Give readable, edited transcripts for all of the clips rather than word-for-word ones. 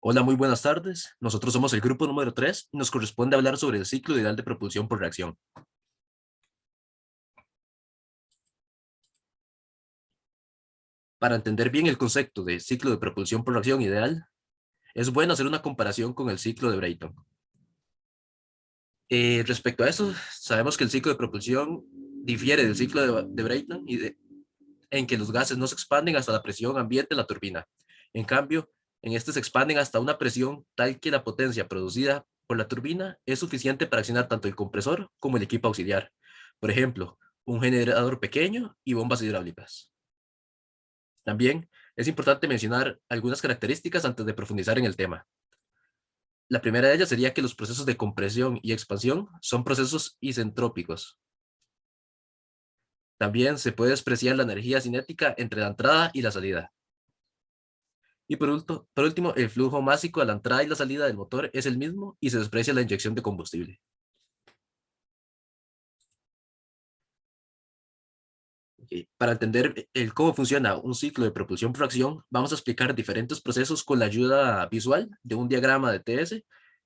Hola, muy buenas tardes. Nosotros somos el grupo número 3 y nos corresponde hablar sobre el ciclo ideal de propulsión por reacción. Para entender bien el concepto de ciclo de propulsión por reacción ideal, es bueno hacer una comparación con el ciclo de Brayton. Respecto a eso, sabemos que el ciclo de propulsión difiere del ciclo de Brayton en que los gases no se expanden hasta la presión ambiente en la turbina. En cambio, en este se expanden hasta una presión tal que la potencia producida por la turbina es suficiente para accionar tanto el compresor como el equipo auxiliar. Por ejemplo, un generador pequeño y bombas hidráulicas. También es importante mencionar algunas características antes de profundizar en el tema. La primera de ellas sería que los procesos de compresión y expansión son procesos isentrópicos. También se puede despreciar la energía cinética entre la entrada y la salida. Y por último, el flujo másico a la entrada y la salida del motor es el mismo y se desprecia la inyección de combustible. Para entender cómo funciona un ciclo de propulsión por fracción, vamos a explicar diferentes procesos con la ayuda visual de un diagrama de TS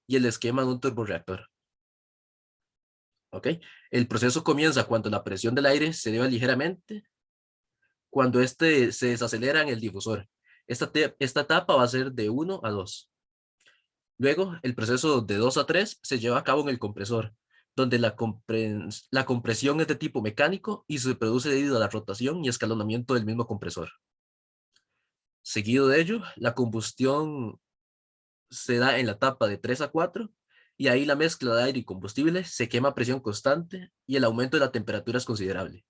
y el esquema de un turborreactor. ¿Ok? El proceso comienza cuando la presión del aire se eleva ligeramente, cuando este se desacelera en el difusor. Esta etapa va a ser de 1 a 2. Luego, el proceso de 2 a 3 se lleva a cabo en el compresor, donde la compresión es de tipo mecánico y se produce debido a la rotación y escalonamiento del mismo compresor. Seguido de ello, la combustión se da en la etapa de 3 a 4 y ahí la mezcla de aire y combustible se quema a presión constante y el aumento de la temperatura es considerable.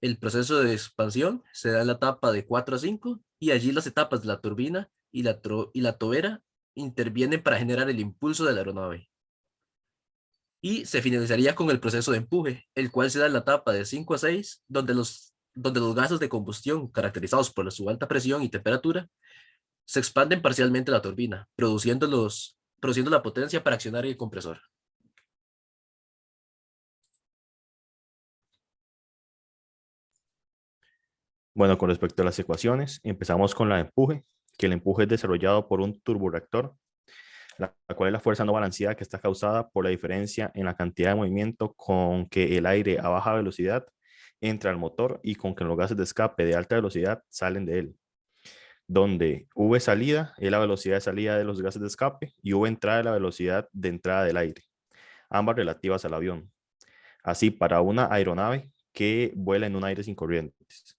El proceso de expansión se da en la etapa de 4 a 5 y allí las etapas de la turbina y la tobera intervienen para generar el impulso de la aeronave. Y se finalizaría con el proceso de empuje, el cual se da en la etapa de 5 a 6, donde los gases de combustión, caracterizados por su alta presión y temperatura, se expanden parcialmente a la turbina, produciendo la potencia para accionar el compresor. Bueno, con respecto a las ecuaciones, empezamos con la de empuje, que el empuje es desarrollado por un turborreactor, la cual es la fuerza no balanceada que está causada por la diferencia en la cantidad de movimiento con que el aire a baja velocidad entra al motor y con que los gases de escape de alta velocidad salen de él, donde V salida es la velocidad de salida de los gases de escape y V entrada es la velocidad de entrada del aire, ambas relativas al avión. Así, para una aeronave que vuela en un aire sin corrientes.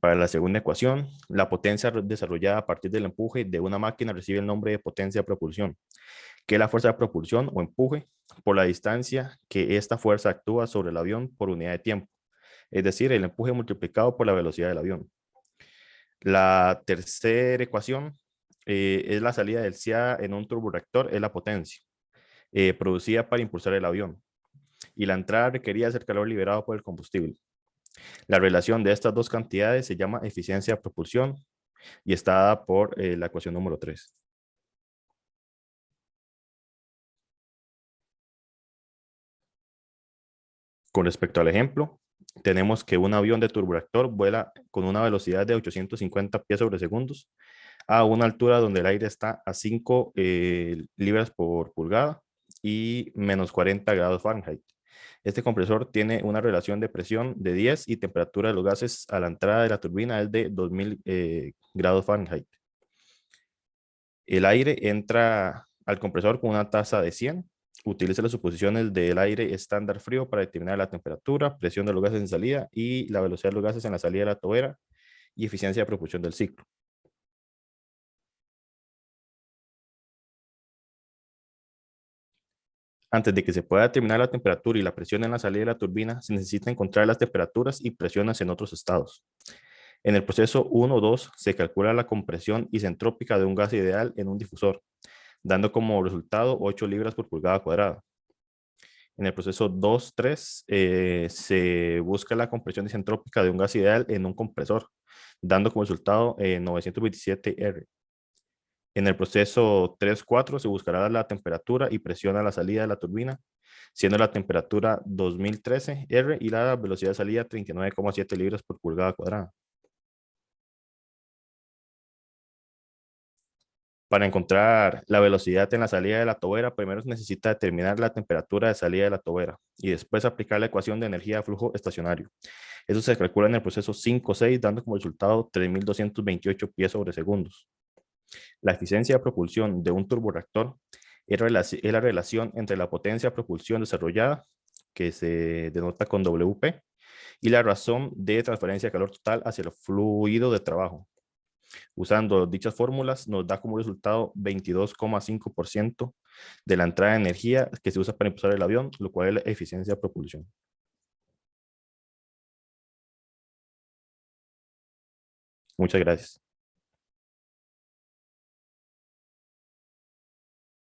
Para la segunda ecuación, la potencia desarrollada a partir del empuje de una máquina recibe el nombre de potencia de propulsión, que es la fuerza de propulsión o empuje por la distancia que esta fuerza actúa sobre el avión por unidad de tiempo, es decir, el empuje multiplicado por la velocidad del avión. La tercera ecuación es la salida del CIA en un turborreactor, es la potencia producida para impulsar el avión, y la entrada requería el calor liberado por el combustible. La relación de estas dos cantidades se llama eficiencia de propulsión y está dada por la ecuación número 3. Con respecto al ejemplo, tenemos que un avión de turboreactor vuela con una velocidad de 850 pies sobre segundos a una altura donde el aire está a 5 libras por pulgada y menos 40 grados Fahrenheit. Este compresor tiene una relación de presión de 10 y temperatura de los gases a la entrada de la turbina es de 2000 grados Fahrenheit. El aire entra al compresor con una tasa de 100. Utiliza las suposiciones del aire estándar frío para determinar la temperatura, presión de los gases en salida y la velocidad de los gases en la salida de la tobera y eficiencia de propulsión del ciclo. Antes de que se pueda determinar la temperatura y la presión en la salida de la turbina, se necesita encontrar las temperaturas y presiones en otros estados. En el proceso 1-2 se calcula la compresión isentrópica de un gas ideal en un difusor, dando como resultado 8 libras por pulgada cuadrada. En el proceso 2-3 se busca la compresión isentrópica de un gas ideal en un compresor, dando como resultado 927 R. En el proceso 3-4 se buscará la temperatura y presión a la salida de la turbina, siendo la temperatura 2013 R y la velocidad de salida 39,7 libras por pulgada cuadrada. Para encontrar la velocidad en la salida de la tobera, primero se necesita determinar la temperatura de salida de la tobera y después aplicar la ecuación de energía de flujo estacionario. Eso se calcula en el proceso 5-6, dando como resultado 3.228 pies sobre segundos. La eficiencia de propulsión de un turborreactor es la relación entre la potencia de propulsión desarrollada, que se denota con WP, y la razón de transferencia de calor total hacia el fluido de trabajo. Usando dichas fórmulas nos da como resultado 22,5% de la entrada de energía que se usa para impulsar el avión, lo cual es la eficiencia de propulsión. Muchas gracias.